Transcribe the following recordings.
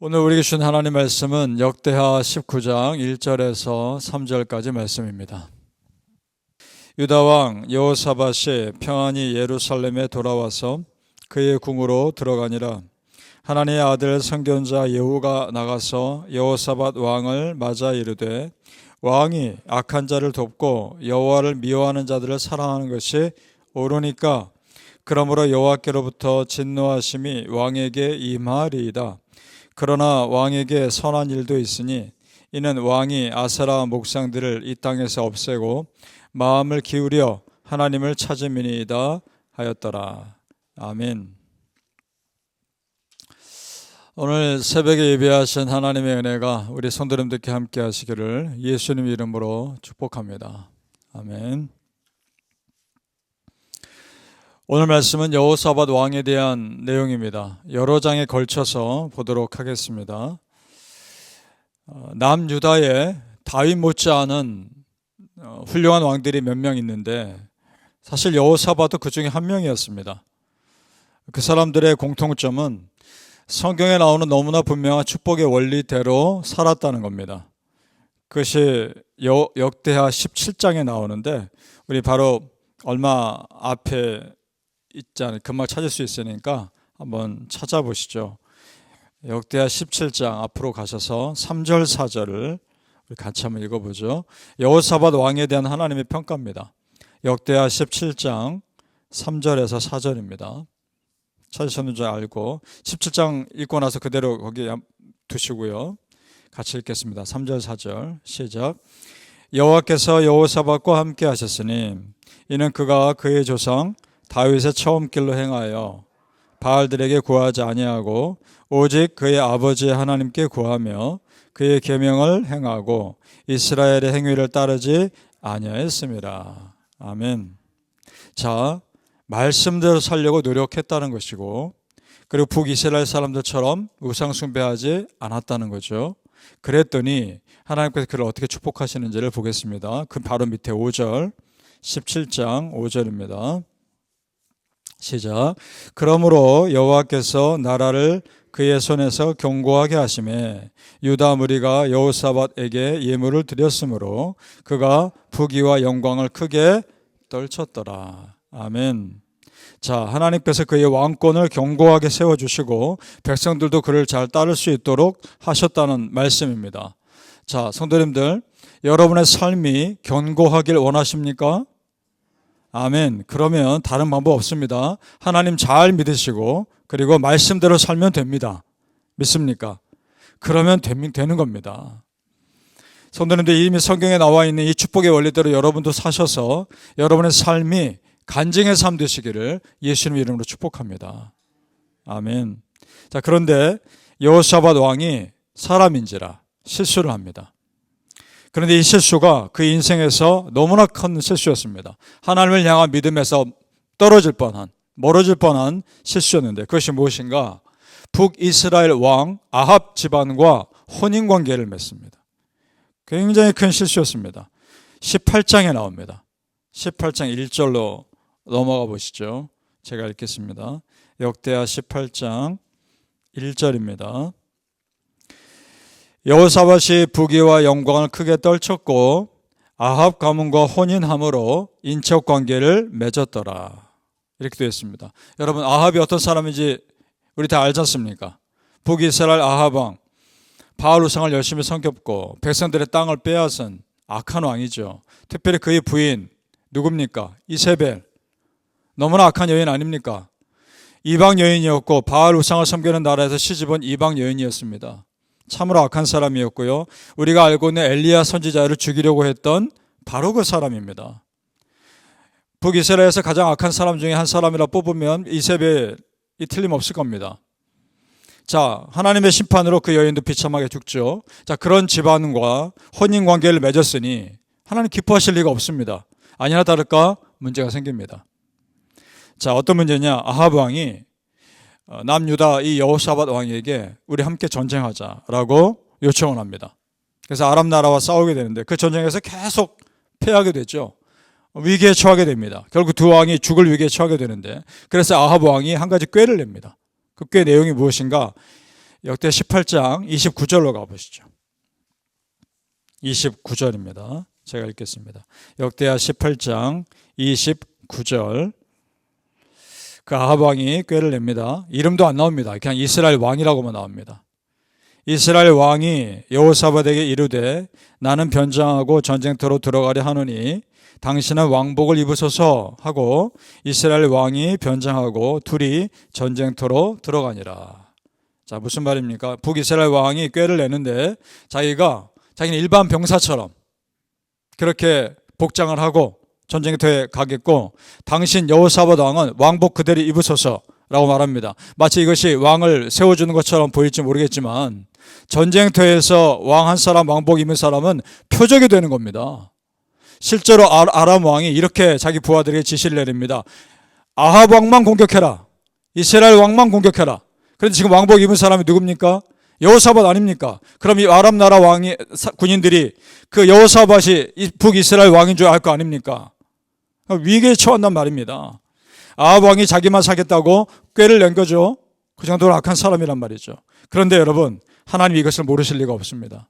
오늘 우리에게 주신 하나님 말씀은 역대하 19장 1절에서 3절까지 말씀입니다. 유다 왕 여호사밧이 평안히 예루살렘에 돌아와서 그의 궁으로 들어가니라. 하나님의 아들 선견자 예후가 나가서 여호사밧 왕을 맞아 이르되, 왕이 악한 자를 돕고 여호와를 미워하는 자들을 사랑하는 것이 옳으니까 그러므로 여호와께로부터 진노하심이 왕에게 임하리이다. 그러나 왕에게 선한 일도 있으니 이는 왕이 아세라 목상들을 이 땅에서 없애고 마음을 기울여 하나님을 찾음이니이다 하였더라. 아멘. 오늘 새벽에 예배하신 하나님의 은혜가 우리 성도님들께 함께 하시기를 예수님 이름으로 축복합니다. 아멘. 오늘 말씀은 여호사밧 왕에 대한 내용입니다. 여러 장에 걸쳐서 보도록 하겠습니다. 남유다에 다윗 못지않은 훌륭한 왕들이 몇 명 있는데 사실 여호사밧도 그 중에 한 명이었습니다. 그 사람들의 공통점은 성경에 나오는 너무나 분명한 축복의 원리대로 살았다는 겁니다. 그것이 역대하 17장에 나오는데 우리 바로 얼마 앞에 있잖아요. 금방 찾을 수 있으니까 한번 찾아보시죠. 역대하 17장 앞으로 가셔서 3절 4절을 우리 같이 한번 읽어보죠. 여호사밧 왕에 대한 하나님의 평가입니다. 역대하 17장 3절에서 4절입니다. 찾으셨는 줄 알고 17장 읽고 나서 그대로 거기 두시고요. 같이 읽겠습니다. 3절 4절 시작. 여호와께서 여호사밧과 함께 하셨으니 이는 그가 그의 조상 다윗의 처음 길로 행하여 바알들에게 구하지 아니하고 오직 그의 아버지 하나님께 구하며 그의 계명을 행하고 이스라엘의 행위를 따르지 아니하였습니다. 아멘. 자, 말씀대로 살려고 노력했다는 것이고, 그리고 북이스라엘 사람들처럼 우상 숭배하지 않았다는 거죠. 그랬더니 하나님께서 그를 어떻게 축복하시는지를 보겠습니다. 그 바로 밑에 5절 17장 5절입니다. 시작. 그러므로 여호와께서 나라를 그의 손에서 견고하게 하심에 유다 무리가 여호사밧에게 예물을 드렸으므로 그가 부귀와 영광을 크게 떨쳤더라. 아멘. 자, 하나님께서 그의 왕권을 견고하게 세워주시고 백성들도 그를 잘 따를 수 있도록 하셨다는 말씀입니다. 자, 성도님들, 여러분의 삶이 견고하길 원하십니까? 아멘. 그러면 다른 방법 없습니다. 하나님 잘 믿으시고 그리고 말씀대로 살면 됩니다. 믿습니까? 그러면 되는 겁니다. 성도님들, 이미 성경에 나와 있는 이 축복의 원리대로 여러분도 사셔서 여러분의 삶이 간증의 삶 되시기를 예수님 이름으로 축복합니다. 아멘. 자, 그런데 여호사밧 왕이 사람인지라 실수를 합니다. 그런데 이 실수가 그 인생에서 너무나 큰 실수였습니다. 하나님을 향한 믿음에서 멀어질 뻔한 실수였는데 그것이 무엇인가? 북이스라엘 왕 아합 집안과 혼인관계를 맺습니다. 굉장히 큰 실수였습니다. 18장에 나옵니다. 18장 1절로 넘어가 보시죠. 제가 읽겠습니다. 역대하 18장 1절입니다. 여호사밧이 부귀와 영광을 크게 떨쳤고 아합 가문과 혼인함으로 인척 관계를 맺었더라. 이렇게 되어 있습니다. 여러분, 아합이 어떤 사람인지 우리 다 알지 않습니까? 북이스라엘 아합 왕, 바알 우상을 열심히 섬겼고 백성들의 땅을 빼앗은 악한 왕이죠. 특별히 그의 부인 누굽니까? 이세벨. 너무나 악한 여인 아닙니까? 이방 여인이었고 바알 우상을 섬기는 나라에서 시집온 이방 여인이었습니다. 참으로 악한 사람이었고요. 우리가 알고 있는 엘리야 선지자를 죽이려고 했던 바로 그 사람입니다. 북이스라엘에서 가장 악한 사람 중에 한 사람이라 뽑으면 이세벨이 틀림없을 겁니다. 자, 하나님의 심판으로 그 여인도 비참하게 죽죠. 자, 그런 집안과 혼인관계를 맺었으니 하나님 기뻐하실 리가 없습니다. 아니나 다를까 문제가 생깁니다. 자, 어떤 문제냐? 아합 왕이 남유다 이 여호사밧 왕에게 우리 함께 전쟁하자라고 요청을 합니다. 그래서 아람 나라와 싸우게 되는데 그 전쟁에서 계속 패하게 되죠. 위기에 처하게 됩니다. 결국 두 왕이 죽을 위기에 처하게 되는데 그래서 아합 왕이 한 가지 꾀를 냅니다. 그 꾀 내용이 무엇인가? 역대 18장 29절로 가보시죠. 29절입니다. 제가 읽겠습니다. 역대하 18장 29절. 그 아합 왕이 꾀를 냅니다. 이름도 안 나옵니다. 그냥 이스라엘 왕이라고만 나옵니다. 이스라엘 왕이 여호사밧에게 이르되 나는 변장하고 전쟁터로 들어가려 하노니 당신은 왕복을 입으소서 하고 이스라엘 왕이 변장하고 둘이 전쟁터로 들어가니라. 자, 무슨 말입니까? 북이스라엘 왕이 꾀를 내는데 자기는 일반 병사처럼 그렇게 복장을 하고 전쟁터에 가겠고 당신 여호사밧 왕은 왕복 그대로 입으소서라고 말합니다. 마치 이것이 왕을 세워주는 것처럼 보일지 모르겠지만 전쟁터에서 왕 한 사람 왕복 입은 사람은 표적이 되는 겁니다. 실제로 아람 왕이 이렇게 자기 부하들에게 지시를 내립니다. 아합 왕만 공격해라. 이스라엘 왕만 공격해라. 그런데 지금 왕복 입은 사람이 누굽니까? 여호사밧 아닙니까? 그럼 이 아람 나라 왕이 군인들이 그 여호사밧이 북이스라엘 왕인 줄 알 거 아닙니까? 위기에 처한단 말입니다. 아합 왕이 자기만 사겠다고 꾀를 낸 거죠. 그 정도로 악한 사람이란 말이죠. 그런데 여러분, 하나님이 이것을 모르실 리가 없습니다.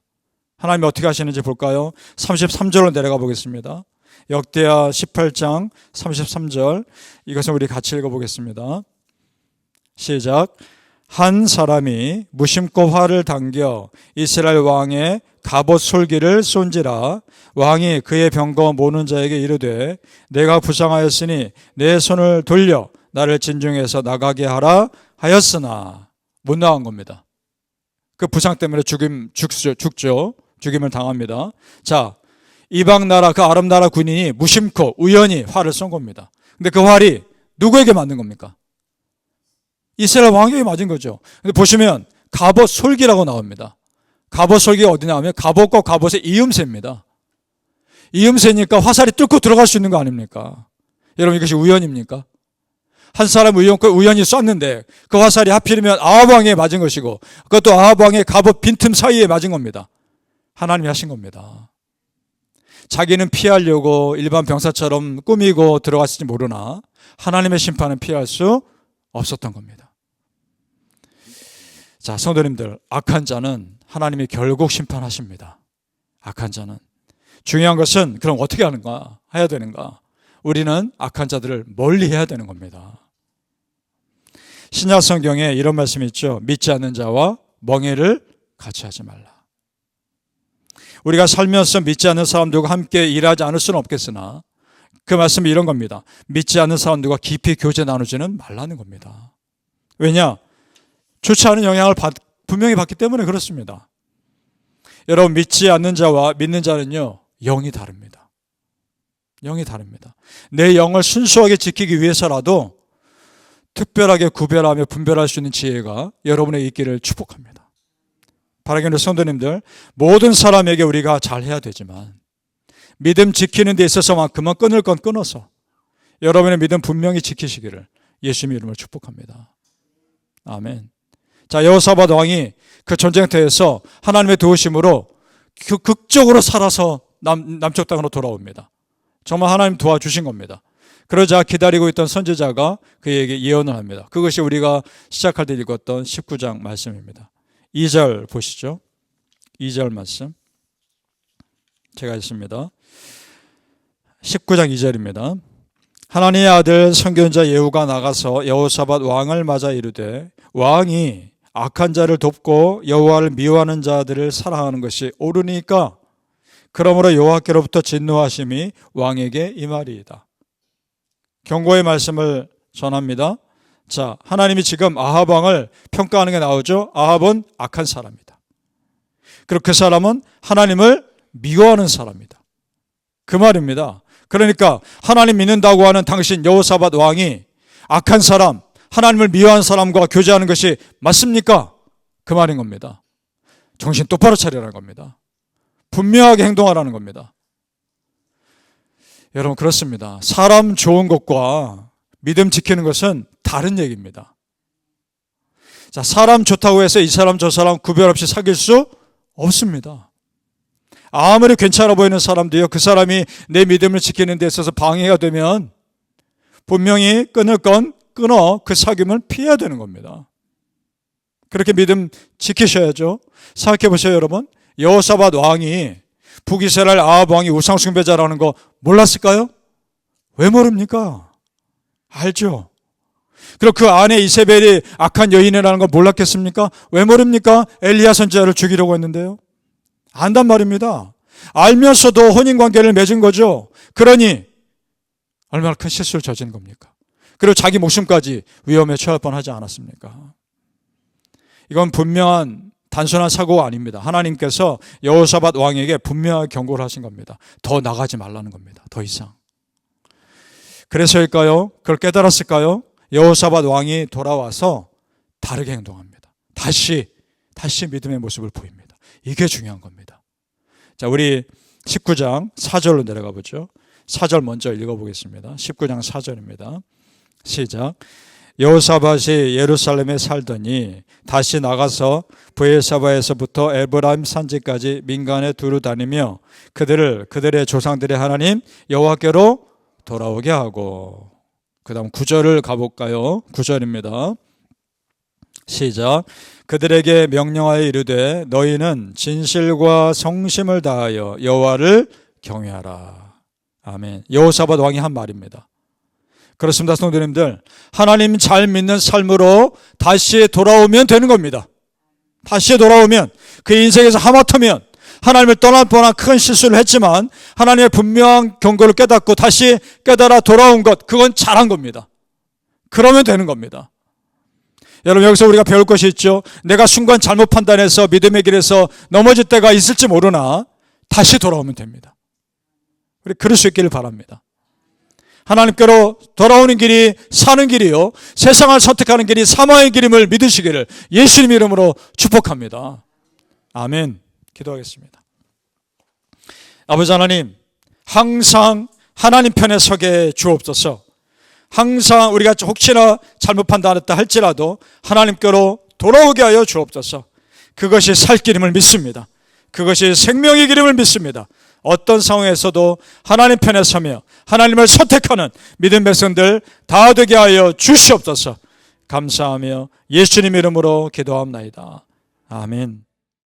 하나님이 어떻게 하시는지 볼까요? 33절로 내려가 보겠습니다. 역대하 18장 33절. 이것을 우리 같이 읽어보겠습니다. 시작. 한 사람이 무심코 활을 당겨 이스라엘 왕의 갑옷 솔기를 쏜지라 왕이 그의 병거 모는 자에게 이르되 내가 부상하였으니 내 손을 돌려 나를 진중해서 나가게 하라 하였으나 못 나간 겁니다. 그 부상 때문에 죽죠. 죽임을 당합니다. 자, 이방 나라 그 아람 나라 군인이 무심코 우연히 활을 쏜 겁니다. 근데 그 활이 누구에게 맞는 겁니까? 이스라엘 왕에게 맞은 거죠. 근데 보시면 갑옷 솔기라고 나옵니다. 갑옷 솔기가 어디 나오면 갑옷과 갑옷의 이음새입니다. 이음새니까 화살이 뚫고 들어갈 수 있는 거 아닙니까? 여러분, 이것이 우연입니까? 한 사람 우연히 쐈는데 그 화살이 하필이면 아합 왕에 맞은 것이고 그것도 아합 왕의 갑옷 빈틈 사이에 맞은 겁니다. 하나님이 하신 겁니다. 자기는 피하려고 일반 병사처럼 꾸미고 들어갔을지 모르나 하나님의 심판은 피할 수 없었던 겁니다. 자, 성도님들, 악한 자는 하나님이 결국 심판하십니다. 악한 자는. 중요한 것은 그럼 어떻게 해야 되는가? 우리는 악한 자들을 멀리 해야 되는 겁니다. 신약 성경에 이런 말씀이 있죠. 믿지 않는 자와 멍에를 같이 하지 말라. 우리가 살면서 믿지 않는 사람들과 함께 일하지 않을 수는 없겠으나 그 말씀이 이런 겁니다. 믿지 않는 사람들과 깊이 교제 나누지는 말라는 겁니다. 왜냐? 좋지 않은 영향을 분명히 받기 때문에 그렇습니다. 여러분, 믿지 않는 자와 믿는 자는요, 영이 다릅니다. 영이 다릅니다. 내 영을 순수하게 지키기 위해서라도 특별하게 구별하며 분별할 수 있는 지혜가 여러분의 있기를 축복합니다. 바라기는 성도님들, 모든 사람에게 우리가 잘해야 되지만 믿음 지키는 데 있어서만큼은 끊을 건 끊어서 여러분의 믿음 분명히 지키시기를 예수님의 이름으로 축복합니다. 아멘. 자, 여호사밧 왕이 그 전쟁터에서 하나님의 도우심으로 극적으로 살아서 남쪽 땅으로 돌아옵니다. 정말 하나님 도와주신 겁니다. 그러자 기다리고 있던 선지자가 그에게 예언을 합니다. 그것이 우리가 시작할 때 읽었던 19장 말씀입니다. 2절 보시죠. 2절 말씀 제가 읽습니다. 19장 2절입니다. 하나님의 아들 선견자 예후가 나가서 여호사밧 왕을 맞아 이르되 왕이 악한 자를 돕고 여호와를 미워하는 자들을 사랑하는 것이 옳으니까 그러므로 여호와께로부터 진노하심이 왕에게 임하리이다. 경고의 말씀을 전합니다. 자, 하나님이 지금 아합 왕을 평가하는 게 나오죠. 아합은 악한 사람이다. 그리고 그 사람은 하나님을 미워하는 사람이다. 그 말입니다. 그러니까 하나님 믿는다고 하는 당신 여호사밧 왕이 악한 사람, 하나님을 미워하는 사람과 교제하는 것이 맞습니까? 그 말인 겁니다. 정신 똑바로 차리라는 겁니다. 분명하게 행동하라는 겁니다. 여러분, 그렇습니다. 사람 좋은 것과 믿음 지키는 것은 다른 얘기입니다. 자, 사람 좋다고 해서 이 사람 저 사람 구별 없이 사귈 수 없습니다. 아무리 괜찮아 보이는 사람도요, 그 사람이 내 믿음을 지키는 데 있어서 방해가 되면 분명히 끊을 건 끊어 그 사귐을 피해야 되는 겁니다. 그렇게 믿음 지키셔야죠. 생각해 보세요, 여러분. 여호사밧 왕이 북이스라엘 아합 왕이 우상 숭배자라는 거 몰랐을까요? 왜 모릅니까? 알죠. 그리고 그 안에 이세벨이 악한 여인이라는 거 몰랐겠습니까? 왜 모릅니까? 엘리야 선지자를 죽이려고 했는데요. 안단 말입니다. 알면서도 혼인관계를 맺은 거죠. 그러니 얼마나 큰 실수를 저지른 겁니까? 그리고 자기 목숨까지 위험에 처할 뻔하지 않았습니까? 이건 분명한 단순한 사고가 아닙니다. 하나님께서 여호사밧 왕에게 분명하게 경고를 하신 겁니다. 더 나가지 말라는 겁니다. 더 이상. 그래서일까요? 그걸 깨달았을까요? 여호사밧 왕이 돌아와서 다르게 행동합니다. 다시 믿음의 모습을 보입니다. 이게 중요한 겁니다. 자, 우리 19장 4절로 내려가 보죠. 4절 먼저 읽어보겠습니다. 19장 4절입니다. 시작. 여호사밧이 예루살렘에 살더니 다시 나가서 브엘사바에서부터 에브라임 산지까지 민간에 두루 다니며 그들의 조상들의 하나님 여호와께로 돌아오게 하고, 그 다음 9절을 가볼까요? 9절입니다. 시작. 그들에게 명령하여 이르되 너희는 진실과 성심을 다하여 여호와를 경외하라. 아멘. 여호사밧 왕이 한 말입니다. 그렇습니다, 성도님들. 하나님 잘 믿는 삶으로 다시 돌아오면 되는 겁니다. 다시 돌아오면, 그 인생에서 하마터면 하나님을 떠날 뻔한 큰 실수를 했지만 하나님의 분명한 경고를 깨닫고 다시 깨달아 돌아온 것, 그건 잘한 겁니다. 그러면 되는 겁니다. 여러분, 여기서 우리가 배울 것이 있죠. 내가 순간 잘못 판단해서 믿음의 길에서 넘어질 때가 있을지 모르나 다시 돌아오면 됩니다. 우리 그럴 수 있기를 바랍니다. 하나님께로 돌아오는 길이 사는 길이요, 세상을 선택하는 길이 사망의 길임을 믿으시기를 예수님 이름으로 축복합니다. 아멘. 기도하겠습니다. 아버지 하나님, 항상 하나님 편에 서게 주옵소서. 항상 우리가 혹시나 잘못 판단했다 할지라도 하나님께로 돌아오게 하여 주옵소서. 그것이 살 길임을 믿습니다. 그것이 생명의 길임을 믿습니다. 어떤 상황에서도 하나님 편에 서며 하나님을 선택하는 믿음 백성들 다 되게 하여 주시옵소서. 감사하며 예수님 이름으로 기도합나이다. 아멘.